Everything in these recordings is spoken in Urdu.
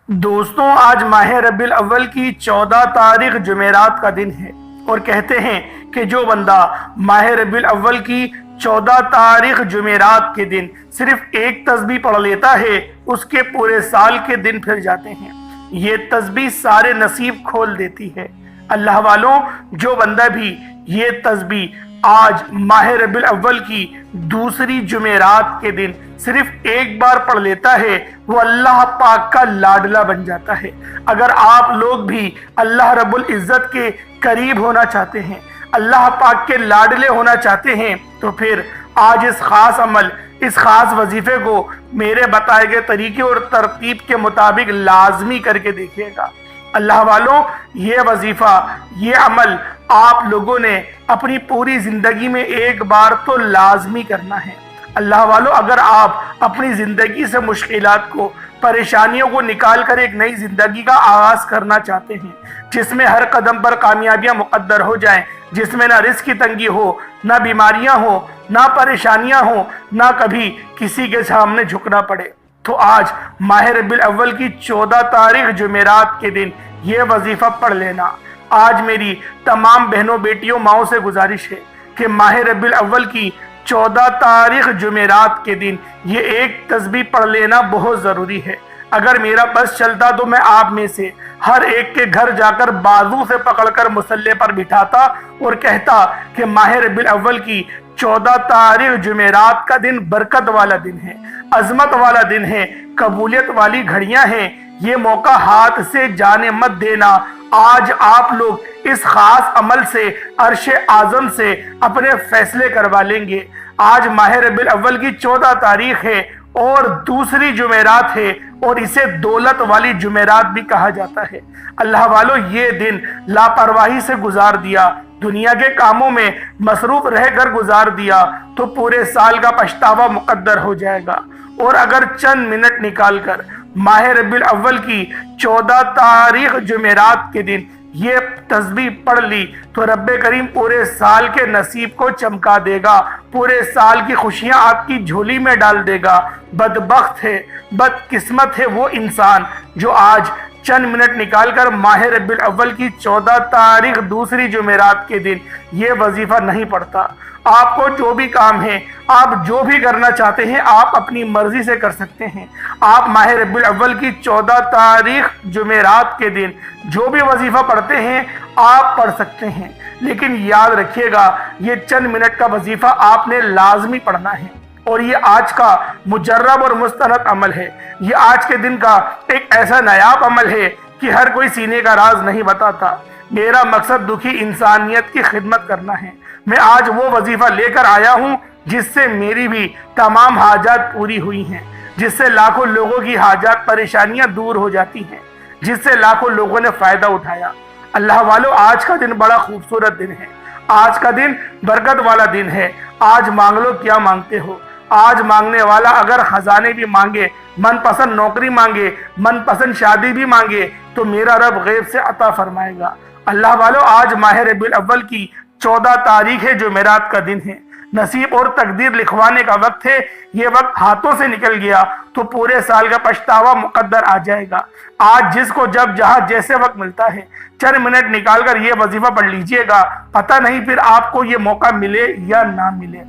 دوستوں، آج ماہ ربیع الاول کی 14 تاریخ جمعرات کا دن ہے اور کہتے ہیں کہ جو بندہ ماہ ربیع الاول کی 14 تاریخ جمعرات کے دن صرف ایک تسبیح پڑھ لیتا ہے اس کے پورے سال کے دن پھر جاتے ہیں۔ یہ تسبیح سارے نصیب کھول دیتی ہے۔ اللہ والوں، جو بندہ بھی یہ تسبیح آج ماہ ربیع الاول کی دوسری جمعرات کے دن صرف ایک بار پڑھ لیتا ہے وہ اللہ پاک کا لاڈلا بن جاتا ہے۔ اگر آپ لوگ بھی اللہ رب العزت کے قریب ہونا چاہتے ہیں، اللہ پاک کے لاڈلے ہونا چاہتے ہیں، تو پھر آج اس خاص عمل، اس خاص وظیفے کو میرے بتائے گئے طریقے اور ترتیب کے مطابق لازمی کر کے دیکھیے گا۔ اللہ والوں، یہ وظیفہ، یہ عمل آپ لوگوں نے اپنی پوری زندگی میں ایک بار تو لازمی کرنا ہے۔ اللہ والوں، اگر آپ اپنی زندگی سے مشکلات کو، پریشانیوں کو نکال کر ایک نئی زندگی کا آغاز کرنا چاہتے ہیں، جس میں ہر قدم پر کامیابیاں مقدر ہو جائیں، جس میں نہ رزق کی تنگی ہو، نہ بیماریاں ہوں، نہ پریشانیاں ہوں، نہ کبھی کسی کے سامنے جھکنا پڑے، تو آج ماہ ربیع الاول کی 14 تاریخ جمعرات کے دن یہ وظیفہ پڑھ لینا۔ آج میری تمام بہنوں، بیٹیوں، ماؤں سے گزارش ہے کہ ماہ ربیع الاول کی 14 تاریخ جمعرات کے دن یہ ایک تسبیح پڑھ لینا بہت ضروری ہے۔ اگر میرا بس چلتا تو میں آپ میں سے ہر ایک کے گھر جا کر بازو سے پکڑ کر مصلی پر بٹھاتا اور کہتا کہ ماہ ربیع الاول کی 14 تاریخ جمعرات کا دن برکت والا دن ہے، عظمت والا دن ہے، قبولیت والی گھڑیاں ہیں، یہ موقع ہاتھ سے جانے مت دینا۔ آج آپ لوگ اس خاص عمل سے، عرش اعظم سے اپنے فیصلے کروا لیں گے۔ آج ماہ ربیع الاول کی 14 تاریخ ہے اور دوسری جمعرات ہے اور اسے دولت والی جمعرات بھی کہا جاتا ہے۔ اللہ والو، یہ دن لاپرواہی سے گزار دیا، دنیا کے کاموں میں مصروف رہ کر گزار دیا تو پورے سال کا پچھتاوا مقدر ہو جائے گا۔ اور اگر چند منٹ نکال کر ماہ ربیع الاول کی 14 تاریخ جمعرات کے دن یہ تسبیح پڑھ لی تو رب کریم پورے سال کے نصیب کو چمکا دے گا، پورے سال کی خوشیاں آپ کی جھولی میں ڈال دے گا۔ بدبخت ہے، بدقسمت ہے وہ انسان جو آج چند منٹ نکال کر ماہ ربیع الاول کی 14 تاریخ دوسری جمعرات کے دن یہ وظیفہ نہیں پڑھتا۔ آپ کو جو بھی کام ہے، آپ جو بھی کرنا چاہتے ہیں، آپ اپنی مرضی سے کر سکتے ہیں۔ آپ ماہ ربیع الاول کی 14 تاریخ جمعرات کے دن جو بھی وظیفہ پڑھتے ہیں آپ پڑھ سکتے ہیں، لیکن یاد رکھیے گا یہ چند منٹ کا وظیفہ آپ نے لازمی پڑھنا ہے، اور یہ آج کا مجرب اور مستند عمل ہے۔ یہ آج کے دن کا ایک ایسا نایاب عمل ہے کہ ہر کوئی سینے کا راز نہیں بتاتا۔ میرا مقصد دکھی انسانیت کی خدمت کرنا ہے۔ میں آج وہ وظیفہ لے کر آیا ہوں جس سے میری بھی تمام حاجات پوری ہوئی ہیں، جس سے لاکھوں لوگوں کی حاجات، پریشانیاں دور ہو جاتی ہیں، جس سے لاکھوں لوگوں نے فائدہ اٹھایا۔ اللہ والو، آج کا دن بڑا خوبصورت دن ہے، آج کا دن برکت والا دن ہے۔ آج مانگ لو کیا مانگتے ہو۔ آج مانگنے والا اگر خزانے بھی مانگے، من پسند نوکری مانگے، من پسند شادی بھی مانگے تو میرا رب غیب سے عطا فرمائے گا۔ اللہ والو، آج ماہ ربیع الاول کی 14 تاریخ ہے، جمعرات کا دن ہے۔ نصیب اور تقدیر لکھوانے کا وقت ہے۔ یہ وقت ہاتھوں سے نکل گیا تو پورے سال کا پچھتاوا مقدر آ جائے گا۔ آج جس کو جب جہاں جیسے وقت ملتا ہے چند منٹ نکال کر یہ وظیفہ پڑھ لیجئے گا، پتہ نہیں پھر آپ کو یہ موقع ملے یا نہ ملے۔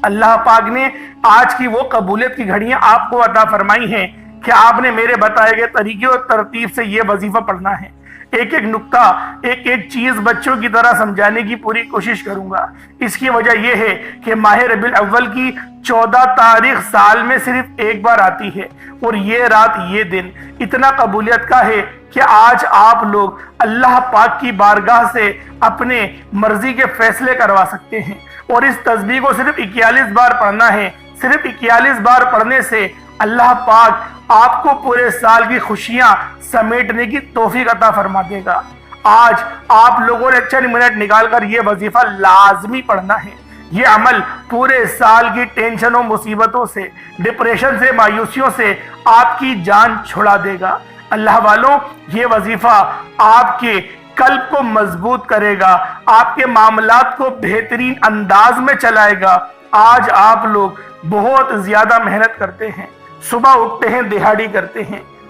اللہ پاک نے آج کی وہ قبولیت کی گھڑیاں آپ کو عطا فرمائی ہیں کہ آپ نے میرے بتائے گئے طریقے اور ترتیب سے یہ وظیفہ پڑھنا ہے۔ ایک ایک نقطہ، ایک ایک چیز بچوں کی طرح سمجھانے کی پوری کوشش کروں گا۔ اس کی وجہ یہ ہے کہ ماہ ربیع الاول کی 14 تاریخ سال میں صرف ایک بار آتی ہے، اور یہ رات، یہ دن اتنا قبولیت کا ہے کہ آج آپ لوگ اللہ پاک کی بارگاہ سے اپنے مرضی کے فیصلے کروا سکتے ہیں، اور اس تسبیح کو صرف 41 بار پڑھنا ہے۔ صرف 41 بار پڑھنے سے اللہ پاک آپ کو پورے سال کی خوشیاں سمیٹنے کی توفیق عطا فرما دے گا۔ آج آپ لوگوں نے چند منٹ نکال کر یہ وظیفہ لازمی پڑھنا ہے۔ یہ عمل پورے سال کی ٹینشنوں، مصیبتوں سے، ڈپریشن سے، مایوسیوں سے آپ کی جان چھڑا دے گا۔ اللہ والوں، یہ وظیفہ آپ کے قلب کو مضبوط کرے گا، آپ کے معاملات کو بہترین انداز میں چلائے گا۔ آج آپ لوگ بہت زیادہ محنت کرتے ہیں، صبح اٹھتے ہیں، دہاڑی کرتے ہیں،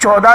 14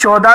14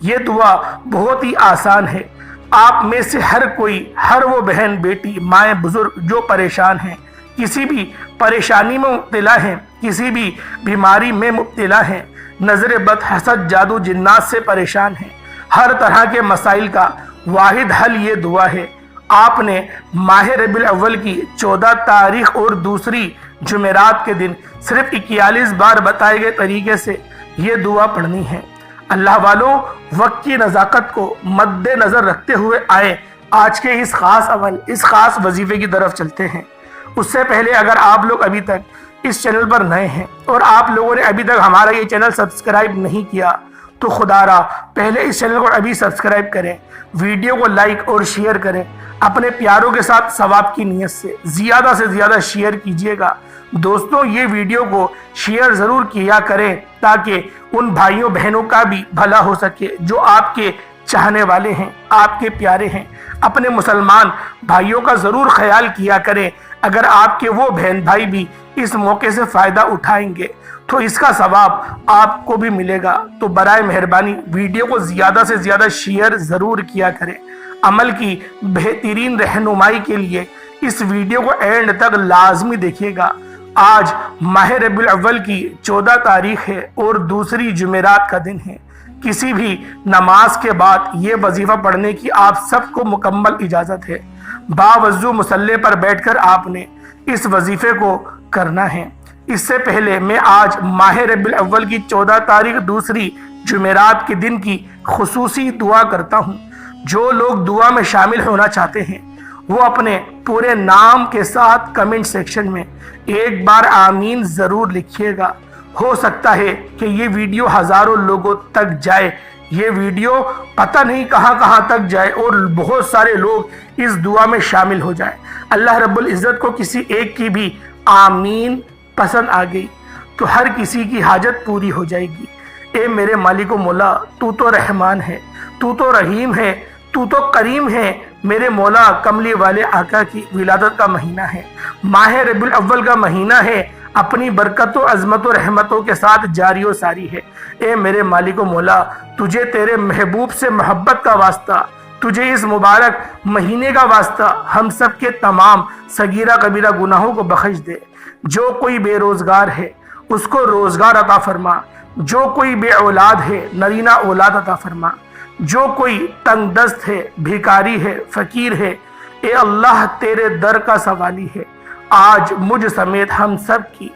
یہ دعا بہت ہی آسان ہے۔ آپ میں سے ہر کوئی، ہر وہ بہن بیٹی، مائیں بزرگ جو پریشان ہیں، کسی بھی پریشانی میں مبتلا ہیں، کسی بھی بیماری میں مبتلا ہیں، نظر بد، حسد، جادو، جنات سے پریشان ہیں، ہر طرح کے مسائل کا واحد حل یہ دعا ہے۔ آپ نے ماہ ربیع الاول کی 14 تاریخ اور دوسری جمعرات کے دن صرف 41 بار بتائے گئے طریقے سے یہ دعا پڑھنی ہے۔ اللہ والوں، وقت کی نزاکت کو مد نظر رکھتے ہوئے آئے آج کے اس خاص عمل، اس خاص وظیفے کی طرف چلتے ہیں۔ اس سے پہلے اگر آپ لوگ ابھی تک اس چینل پر نئے ہیں اور آپ لوگوں نے ابھی تک ہمارا یہ چینل سبسکرائب نہیں کیا تو خدا را پہلے اس چینل کو ابھی سبسکرائب کریں، ویڈیو کو لائک اور شیئر کریں، اپنے پیاروں کے ساتھ ثواب کی نیت سے زیادہ شیئر کیجئے گا۔ دوستوں، یہ ویڈیو کو شیئر ضرور کیا کریں تاکہ ان بھائیوں بہنوں کا بھی بھلا ہو سکے جو آپ کے چاہنے والے ہیں، آپ کے پیارے ہیں۔ اپنے مسلمان بھائیوں کا ضرور خیال کیا کریں۔ اگر آپ کے وہ بہن بھائی بھی اس موقع سے فائدہ اٹھائیں گے تو اس کا ثواب آپ کو بھی ملے گا۔ تو برائے مہربانی ویڈیو کو زیادہ سے زیادہ شیئر ضرور کیا کریں۔ عمل کی بہترین رہنمائی کے لیے اس ویڈیو کو اینڈ تک لازمی دیکھیے گا۔ آج ماہ ربیع الاول کی 14 تاریخ ہے اور دوسری جمعرات کا دن ہے۔ کسی بھی نماز کے بعد یہ وظیفہ پڑھنے کی آپ سب کو مکمل اجازت ہے۔ باوضو مصلی پر بیٹھ کر آپ نے اس وظیفے کو کرنا ہے۔ اس سے پہلے میں آج ماہ ربیع الاول کی 14 تاریخ دوسری جمعرات کے دن کی خصوصی دعا کرتا ہوں۔ جو لوگ دعا میں شامل ہونا چاہتے ہیں وہ اپنے پورے نام کے ساتھ کمنٹ سیکشن میں ایک بار آمین ضرور لکھیے گا۔ ہو سکتا ہے کہ یہ ویڈیو ہزاروں لوگوں تک جائے، یہ ویڈیو پتہ نہیں کہاں تک جائے اور بہت سارے لوگ اس دعا میں شامل ہو جائیں۔ اللہ رب العزت کو کسی ایک کی بھی آمین پسند آ گئی تو ہر کسی کی حاجت پوری ہو جائے گی۔ اے میرے مالک و مولا، تو تو رحمان ہے، تو تو رحیم ہے، تو تو کریم ہے۔ میرے مولا، کملی والے آقا کی ولادت کا مہینہ ہے، ماہ ربیع الاول کا مہینہ ہے، اپنی برکت و عظمت و رحمتوں کے ساتھ جاری و ساری ہے۔ اے میرے مالک و مولا، تجھے تیرے محبوب سے محبت کا واسطہ، تجھے اس مبارک مہینے کا واسطہ ہم سب کے تمام صغیرہ کبیرہ گناہوں کو بخش دے۔ جو کوئی بے روزگار ہے اس کو روزگار عطا فرما، جو کوئی بے اولاد ہے نرینہ اولاد عطا فرما، جو کوئی تنگ دست ہے، بھیکاری ہے، فقیر ہے، اے اللہ تیرے در کا سوالی ہے۔ آج مجھ سمیت ہم سب کی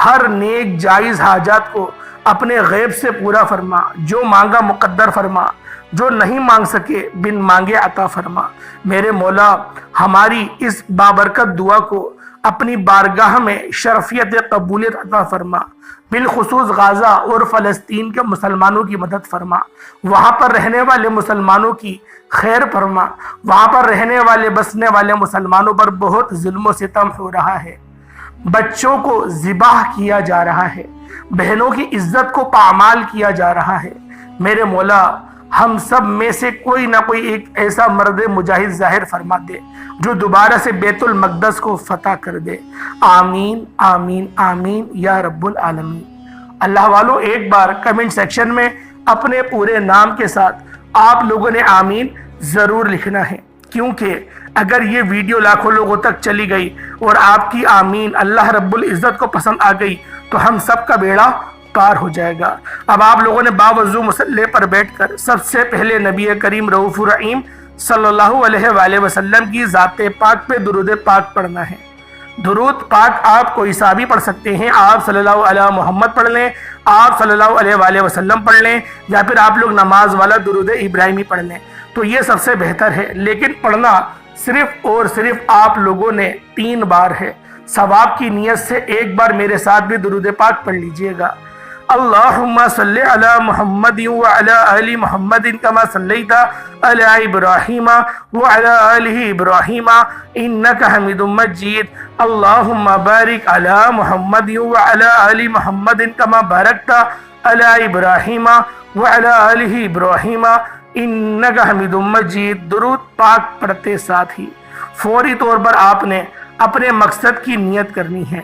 ہر نیک جائز حاجات کو اپنے غیب سے پورا فرما، جو مانگا مقدر فرما، جو نہیں مانگ سکے بن مانگے عطا فرما۔ میرے مولا، ہماری اس بابرکت دعا کو اپنی بارگاہ میں شرفیت قبولیت عطا فرما۔ بالخصوص غزہ اور فلسطین کے مسلمانوں کی مدد فرما، وہاں پر رہنے والے مسلمانوں کی خیر فرما۔ وہاں پر رہنے والے بسنے والے مسلمانوں پر بہت ظلم و ستم ہو رہا ہے، بچوں کو ذبح کیا جا رہا ہے، بہنوں کی عزت کو پامال کیا جا رہا ہے۔ میرے مولا، ہم سب میں سے کوئی نہ کوئی ایک ایسا مرد مجاہد ظاہر فرما دے جو دوبارہ سے بیت المقدس کو فتح کر دے۔ آمین آمین آمین یا رب العالمین۔ اللہ والوں، ایک بار کمنٹ سیکشن میں اپنے پورے نام کے ساتھ آپ لوگوں نے آمین ضرور لکھنا ہے، کیونکہ اگر یہ ویڈیو لاکھوں لوگوں تک چلی گئی اور آپ کی آمین اللہ رب العزت کو پسند آ گئی تو ہم سب کا بیڑا پار ہو جائے گا۔ اب آپ لوگوں نے باوضو مصلی پر بیٹھ کر سب سے پہلے نبی کریم رؤوف الرحیم صلی اللہ علیہ وآلہ وسلم کی ذات پاک پہ درود پاک پڑھنا ہے۔ درود پاک آپ کوئی سا بھی پڑھ سکتے ہیں، آپ صلی اللہ علیہ محمد پڑھ لیں، آپ صلی اللہ علیہ وآلہ وسلم پڑھ لیں، یا پھر آپ لوگ نماز والا درود ابراہیمی پڑھ لیں تو یہ سب سے بہتر ہے۔ لیکن پڑھنا صرف اور صرف آپ لوگوں نے 3 بار ہے۔ ثواب کی نیت سے ایک بار میرے ساتھ بھی درود پاک پڑھ لیجئے گا۔ اللہم صلی علی محمد وعلی آل محمد کما صلیت علی ابراہیم وعلی آل ابراہیم انک حمید مجید۔ اللہم بارک علی محمد وعلی آل محمد کما بارکت علی ابراہیم وعلی آل ابراہیم انک حمید مجید۔ درود پاک پڑھتے ساتھ ہی فوری طور پر آپ نے اپنے مقصد کی نیت کرنی ہے۔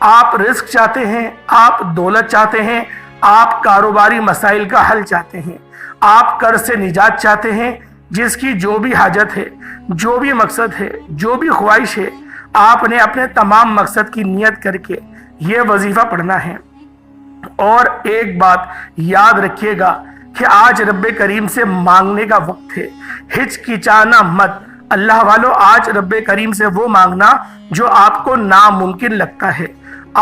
آپ رزق چاہتے ہیں، آپ دولت چاہتے ہیں، آپ کاروباری مسائل کا حل چاہتے ہیں، آپ قرض سے نجات چاہتے ہیں، جس کی جو بھی حاجت ہے، جو بھی مقصد ہے، جو بھی خواہش ہے، آپ نے اپنے تمام مقصد کی نیت کر کے یہ وظیفہ پڑھنا ہے۔ اور ایک بات یاد رکھیے گا کہ آج رب کریم سے مانگنے کا وقت ہے، ہچکچانا مت۔ اللہ والو، آج رب کریم سے وہ مانگنا جو آپ کو ناممکن لگتا ہے۔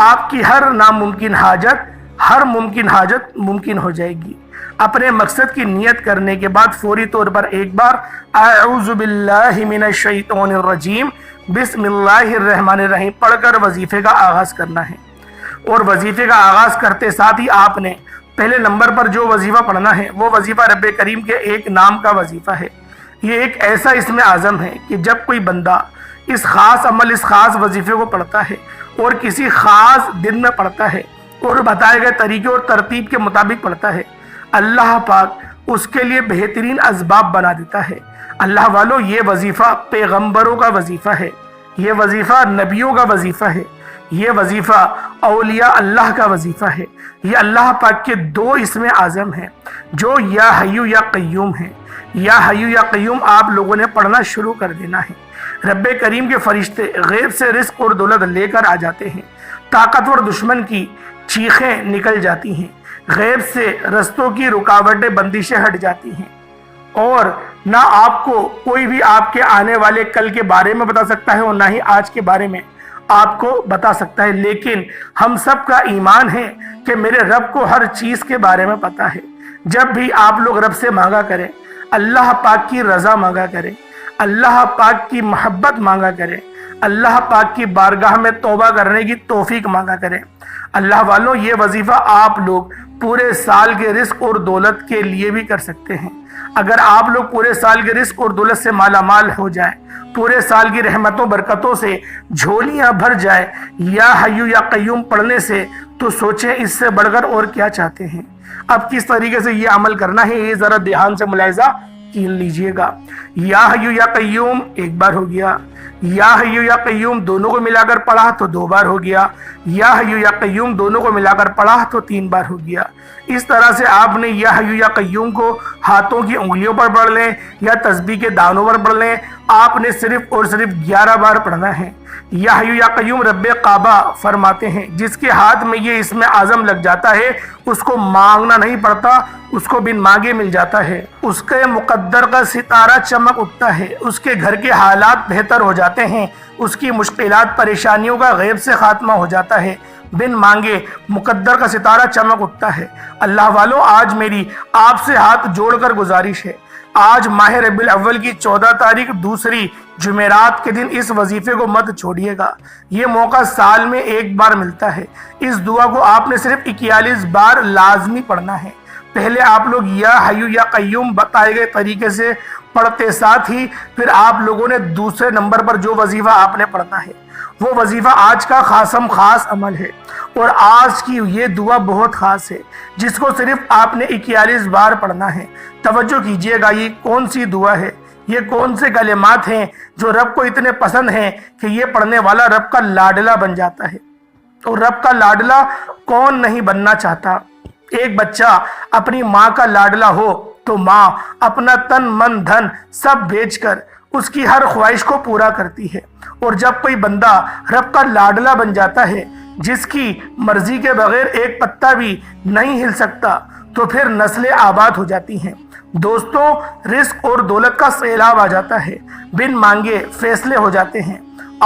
آپ کی ہر ناممکن حاجت، ہر ممکن حاجت ممکن ہو جائے گی۔ اپنے مقصد کی نیت کرنے کے بعد فوری طور پر ایک بار اعوذ باللہ من الشیطان الرجیم بسم اللہ الرحمن الرحیم پڑھ کر وظیفے کا آغاز کرنا ہے۔ اور وظیفے کا آغاز کرتے ساتھ ہی آپ نے پہلے نمبر پر جو وظیفہ پڑھنا ہے وہ وظیفہ رب کریم کے ایک نام کا وظیفہ ہے۔ یہ ایک ایسا اسم اعظم ہے کہ جب کوئی بندہ اس خاص عمل، اس خاص وظیفے کو پڑھتا ہے اور کسی خاص دن میں پڑھتا ہے اور بتائے گئے طریقے اور ترتیب کے مطابق پڑھتا ہے، اللہ پاک اس کے لیے بہترین اسباب بنا دیتا ہے۔ اللہ والو، یہ وظیفہ پیغمبروں کا وظیفہ ہے، یہ وظیفہ نبیوں کا وظیفہ ہے، یہ وظیفہ اولیاء اللہ کا وظیفہ ہے۔ یہ اللہ پاک کے دو اسم اعظم ہیں جو یا حیو یا قیوم ہیں۔ یا حیو یا قیوم آپ لوگوں نے پڑھنا شروع کر دینا ہے۔ رب کریم کے فرشتے غیب سے رزق اور دولت لے کر آ جاتے ہیں، طاقتور دشمن کی چیخیں نکل جاتی ہیں، غیب سے رستوں کی رکاوٹیں، بندشیں ہٹ جاتی ہیں، اور نہ آپ کو کوئی بھی آپ کے آنے والے کل کے بارے میں بتا سکتا ہے اور نہ ہی آج کے بارے میں آپ کو بتا سکتا ہے۔ لیکن ہم سب کا ایمان ہے کہ میرے رب کو ہر چیز کے بارے میں پتا ہے۔ جب بھی آپ لوگ رب سے مانگا کریں، اللہ پاک کی رضا مانگا کریں، اللہ پاک کی محبت مانگا کریں، اللہ پاک کی بارگاہ میں توبہ کرنے کی توفیق مانگا کریں۔ اللہ والوں، یہ وظیفہ آپ لوگ پورے سال کے رزق اور دولت کے لیے بھی کر سکتے ہیں۔ اگر آپ لوگ پورے سال کے رزق اور دولت سے مالا مال ہو جائیں، پورے سال کی رحمتوں برکتوں سے جھولیاں بھر جائے یا حیو یا قیوم پڑھنے سے، تو سوچیں اس سے بڑھ کر اور کیا چاہتے ہیں۔ اب کس طریقے سے یہ عمل کرنا ہے یہ ذرا دھیان سے ملاحظہ کین لیجئے گا۔ یا حیو یا قیوم ایک بار ہو گیا، یا حیو یا قیوم دونوں کو ملا کر پڑھا تو دو بار ہو گیا، یا حیو یا قیوم دونوں کو ملا کر پڑھا تو تین بار ہو گیا۔ اس طرح سے آپ نے یا حیو یا قیوم کو ہاتھوں کی انگلیوں پر پڑھ لیں یا تسبیح کے دانوں پر پڑھ لیں، آپ نے صرف اور صرف 11 بار پڑھنا ہے۔ یا حیو یا قیوم رب کعبہ فرماتے ہیں جس کے ہاتھ میں یہ اسم اعظم لگ جاتا ہے اس کو مانگنا نہیں پڑتا، اس کو بن مانگے مل جاتا ہے، اس کے مقدر کا ستارہ چمک اٹھتا ہے، اس کے گھر کے حالات بہتر ہو جاتے ہیں، اس کی مشکلات پریشانیوں کا غیب سے خاتمہ ہو جاتا ہے، بن مانگے مقدر کا ستارہ چمک اٹھتا ہے۔ اللہ والو، آج میری آپ سے ہاتھ جوڑ کر گزارش ہے، آج ماہ ربیع الاول کی 14 تاریخ دوسری جمعرات کے دن اس وظیفے کو مت چھوڑیے گا۔ یہ موقع سال میں ایک بار ملتا ہے۔ اس دعا کو آپ نے صرف 41 بار لازمی پڑھنا ہے۔ پہلے آپ لوگ یا حیو یا قیوم بتائے گئے طریقے سے پڑھتے، ساتھ ہی پھر آپ لوگوں نے دوسرے نمبر پر جو وظیفہ آپ نے پڑھنا ہے وہ وظیفہ آج کا خاص عمل ہے، اور آج کی یہ دعا بہت خاص ہے جس کو صرف آپ نے 41 بار پڑھنا ہے۔ توجہ کیجئے گا، یہ کون سی دعا ہے، یہ کون سے کلمات ہیں جو رب کو اتنے پسند ہیں کہ یہ پڑھنے والا رب کا لاڈلا بن جاتا ہے۔ اور رب کا لاڈلا کون نہیں بننا چاہتا؟ ایک بچہ اپنی ماں کا لاڈلا ہو تو ماں اپنا تن من دھن سب بیچ کر اس کی ہر خواہش کو پورا کرتی ہے، اور جب کوئی بندہ رب کا لاڈلا بن جاتا ہے جس کی مرضی کے بغیر ایک پتا بھی نہیں ہل سکتا، تو پھر نسلیں آباد ہو جاتی ہیں۔ دوستوں، رزق اور دولت کا سیلاب آ جاتا ہے، بن مانگے فیصلے ہو جاتے ہیں۔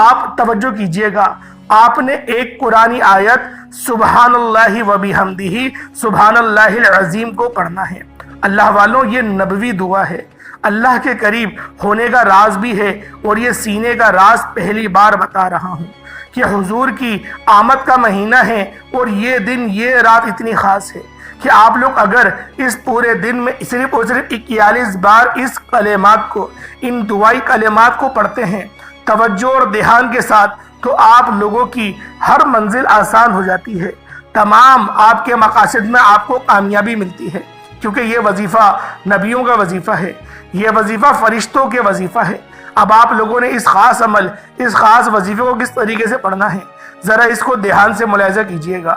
آپ توجہ کیجئے گا، آپ نے ایک قرآنی آیت سبحان اللہ و بحمدہ سبحان اللہ العظیم کو پڑھنا ہے۔ اللہ والوں، یہ نبوی دعا ہے، اللہ کے قریب ہونے کا راز بھی ہے، اور یہ سینے کا راز پہلی بار بتا رہا ہوں کہ حضور کی آمد کا مہینہ ہے، اور یہ دن یہ رات اتنی خاص ہے کہ آپ لوگ اگر اس پورے دن میں صرف اور صرف 41 بار اس کلمات کو، ان دعائی کلمات کو پڑھتے ہیں توجہ اور دھیان کے ساتھ، تو آپ لوگوں کی ہر منزل آسان ہو جاتی ہے، تمام آپ کے مقاصد میں آپ کو کامیابی ملتی ہے، کیونکہ یہ وظیفہ نبیوں کا وظیفہ ہے، یہ وظیفہ فرشتوں کے وظیفہ ہے۔ اب آپ لوگوں نے اس خاص عمل، اس خاص وظیفے کو کس طریقے سے پڑھنا ہے، ذرا اس کو دھیان سے ملاحظہ کیجئے گا۔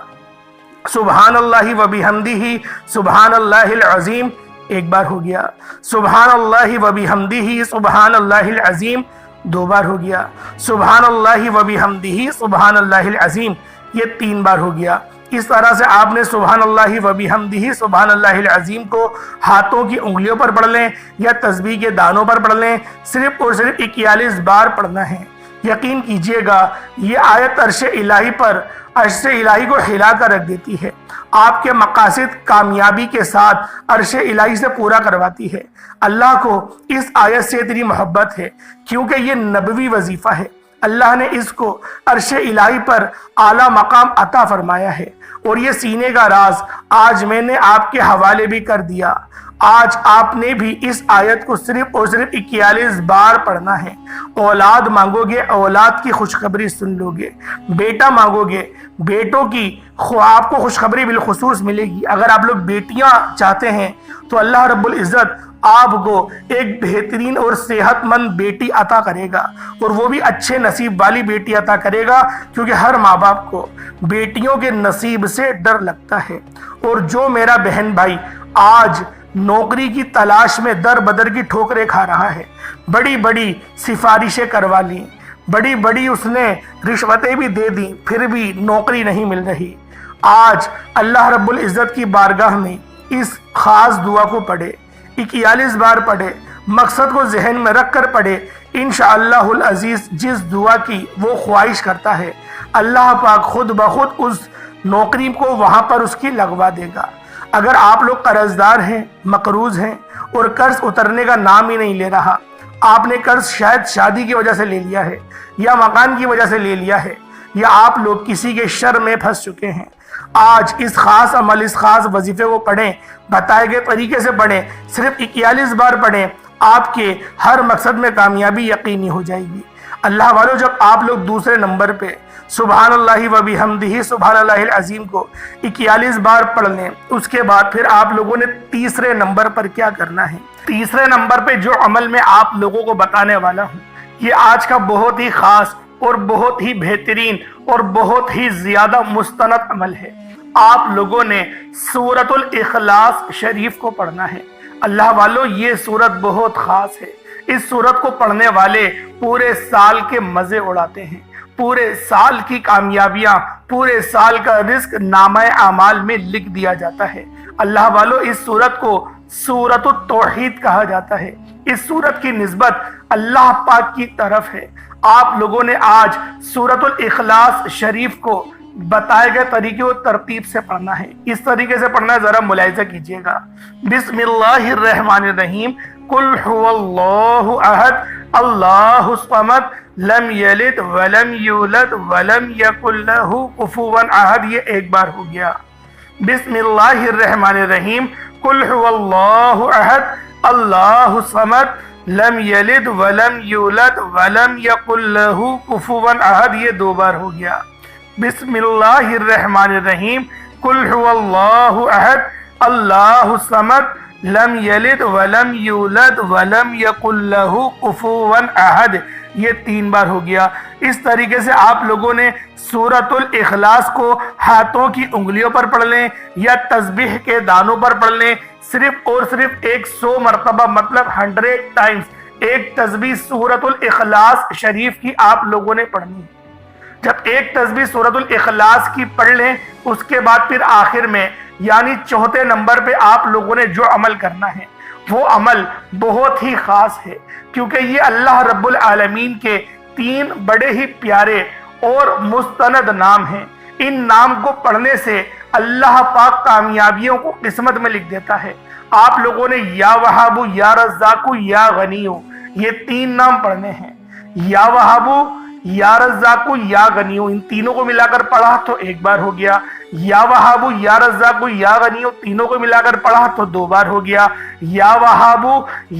سبحان اللہ و بحمدہ سبحان اللہ العظیم ایک بار ہو گیا، سبحان اللہ و بحمدہ سبحان اللہ العظیم 2 بار ہو گیا، سبحان اللہ و بحمدہ سبحان اللہ العظیم یہ 3 بار ہو گیا۔ اس طرح سے آپ نے سبحان اللہ و بحمدہ سبحان اللہ العظیم کو ہاتھوں کی انگلیوں پر پڑھ لیں یا تسبیح کے دانوں پر پڑھ لیں، صرف اور صرف 41 بار پڑھنا ہے۔ یقین کیجئے گا یہ آیت عرش الہی پر عرش الہی کو ہلا کر رکھ دیتی ہے، آپ کے مقاصد کامیابی کے ساتھ عرش الہی سے پورا کرواتی ہے۔ اللہ کو اس آیت سے اتنی محبت ہے کیونکہ یہ نبوی وظیفہ ہے، اللہ نے اس کو عرش الہی پر اعلیٰ مقام عطا فرمایا ہے، اور یہ سینے کا راز آج میں نے آپ کے حوالے بھی کر دیا۔ آج آپ نے بھی اس آیت کو صرف اور صرف 41 بار پڑھنا ہے۔ اولاد مانگو گے، اولاد کی خوشخبری سن لو گے، بیٹا مانگو گے، بیٹوں کی آپ کو خوشخبری بالخصوص ملے گی۔ اگر آپ لوگ بیٹیاں چاہتے ہیں تو اللہ رب العزت آپ کو ایک بہترین اور صحت مند بیٹی عطا کرے گا، اور وہ بھی اچھے نصیب والی بیٹی عطا کرے گا، کیونکہ ہر ماں باپ کو بیٹیوں کے نصیب سے ڈر لگتا ہے۔ اور جو میرا بہن بھائی آج نوکری کی تلاش میں در بدر کی ٹھوکریں کھا رہا ہے، بڑی بڑی سفارشیں کروا لیں، بڑی بڑی اس نے رشوتیں بھی دے دیں، پھر بھی نوکری نہیں مل رہی، آج اللہ رب العزت کی بارگاہ میں اس خاص دعا کو پڑھے، 41 بار پڑھے، مقصد کو ذہن میں رکھ کر پڑھے۔ انشاءاللہ العزیز جس دعا کی وہ خواہش کرتا ہے، اللہ پاک خود بخود اس نوکری کو وہاں پر اس کی لگوا دے گا۔ اگر آپ لوگ قرض دار ہیں، مقروض ہیں، اور قرض اترنے کا نام ہی نہیں لے رہا، آپ نے قرض شاید شادی کی وجہ سے لے لیا ہے، یا مکان کی وجہ سے لے لیا ہے، یا آپ لوگ کسی کے شر میں پھنس چکے ہیں، آج اس خاص عمل، اس خاص وظیفے کو پڑھیں، بتائے گئے طریقے سے پڑھیں، صرف 41 بار پڑھیں، آپ کے ہر مقصد میں کامیابی یقینی ہو جائے گی۔ اللہ والو، جب آپ لوگ دوسرے نمبر پہ سبحان اللہ و بحمدہ سبحان اللہ العظیم کو 41 بار پڑھ لیں، اس کے بعد پھر آپ لوگوں نے تیسرے نمبر پر کیا کرنا ہے؟ تیسرے نمبر پہ جو عمل میں آپ لوگوں کو بتانے والا ہوں، یہ آج کا بہت ہی خاص اور بہت ہی بہترین اور بہت ہی زیادہ مستند عمل ہے۔ آپ لوگوں نے سورۃ الاخلاص شریف کو پڑھنا ہے۔ اللہ والو، یہ سورت بہت خاص ہے، اس سورت کو پڑھنے والے پورے سال کے مزے اڑاتے ہیں، پورے سال کی کامیابیاں، پورے سال کا رزق نامہ اعمال میں لکھ دیا جاتا ہے۔ اللہ والو، اس سورت کو سورۃ التوحید کہا جاتا ہے، اس سورت کی نسبت اللہ پاک کی طرف ہے۔ آپ لوگوں نے آج سورۃ الاخلاص شریف کو بتائے گئے طریقے و ترتیب سے پڑھنا ہے۔ اس طریقے سے پڑھنا ہے، ذرا ملاحظہ کیجئے گا۔ بسم اللہ الرحمن الرحیم، قل هو اللہ احد اللہ الصمد لم یلد ولم یولد ولم یکن لہ کفوا احد، یہ ایک بار ہو گیا۔ بسم اللہ الرحمن الرحیم، قل هو اللہ احد اللہ الصمد لم یلد ولم یولد ولم یکن لہ کفوا احد، یہ 2 بار ہو گیا۔ بسم اللہ الرحمن الرحیم، قل هو اللہ احد اللہ الصمد لم یلد ولم یولد ولم یکن لہ کفوا احد، یہ 3 بار ہو گیا۔ اس طریقے سے آپ لوگوں نے سورۃ الاخلاص کو ہاتھوں کی انگلیوں پر پڑھ لیں یا تسبیح کے دانوں پر پڑھ لیں، صرف اور صرف 100 مرتبہ، مطلب 100 ٹائمز ایک تسبیح سورۃ الاخلاص شریف کی آپ لوگوں نے پڑھنی ہے۔ جب ایک تسبیح سورۃ الاخلاص کی پڑھ لیں، اس کے بعد پھر آخر میں یعنی 4تھے نمبر پہ آپ لوگوں نے جو عمل کرنا ہے وہ عمل بہت ہی خاص ہے، کیونکہ یہ اللہ رب العالمین کے 3 بڑے ہی پیارے اور مستند نام ہیں۔ ان نام کو پڑھنے سے اللہ پاک کامیابیوں کو قسمت میں لکھ دیتا ہے۔ آپ لوگوں نے یا وہاب، یا رزاق، یا غنی، یہ 3 نام پڑھنے ہیں۔ یا وہاب، یا رزاق، یا غنی، ان تینوں کو ملا کر پڑھا تو 1 بار ہو گیا۔ یا وہاب، یا رزاق، یا غنی، تینوں کو ملا کر پڑھا تو 2 بار ہو گیا۔ یا وہاب،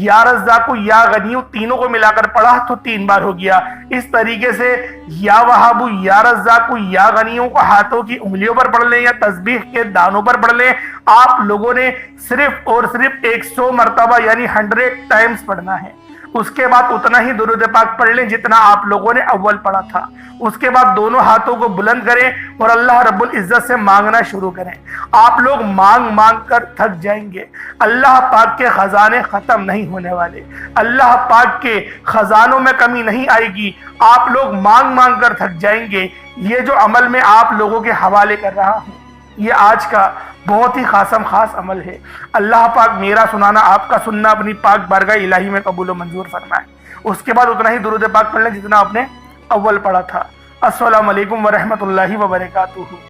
یا رزاق، یا غنی، تینوں کو ملا کر پڑھا تو 3 بار ہو گیا۔ اس طریقے سے یا وہاب، یا رزاق، یا غنیوں کو ہاتھوں کی انگلیوں پر پڑھ لیں یا تسبیح کے دانوں پر پڑھ لیں۔ آپ لوگوں نے صرف اور صرف 100 مرتبہ یعنی 100 ٹائمز پڑھنا ہے۔ اس کے بعد اتنا ہی درود پاک پڑھ لیں جتنا آپ لوگوں نے اول پڑھا تھا۔ اس کے بعد دونوں ہاتھوں کو بلند کریں اور اللہ رب العزت سے مانگنا شروع کریں۔ آپ لوگ مانگ مانگ کر تھک جائیں گے۔ اللہ پاک کے خزانے ختم نہیں ہونے والے، اللہ پاک کے خزانوں میں کمی نہیں آئے گی۔ آپ لوگ مانگ مانگ کر تھک جائیں گے۔ یہ جو عمل میں آپ لوگوں کے حوالے کر رہا ہوں، یہ آج کا بہت ہی خاص عمل ہے۔ اللہ پاک میرا سنانا، آپ کا سننا اپنی پاک بارگاہ الہی میں قبول و منظور فرمائے۔ اس کے بعد اتنا ہی درود پاک پڑھ لیں جتنا آپ نے اول پڑھا تھا۔ السلام علیکم ورحمۃ اللہ وبرکاتہ۔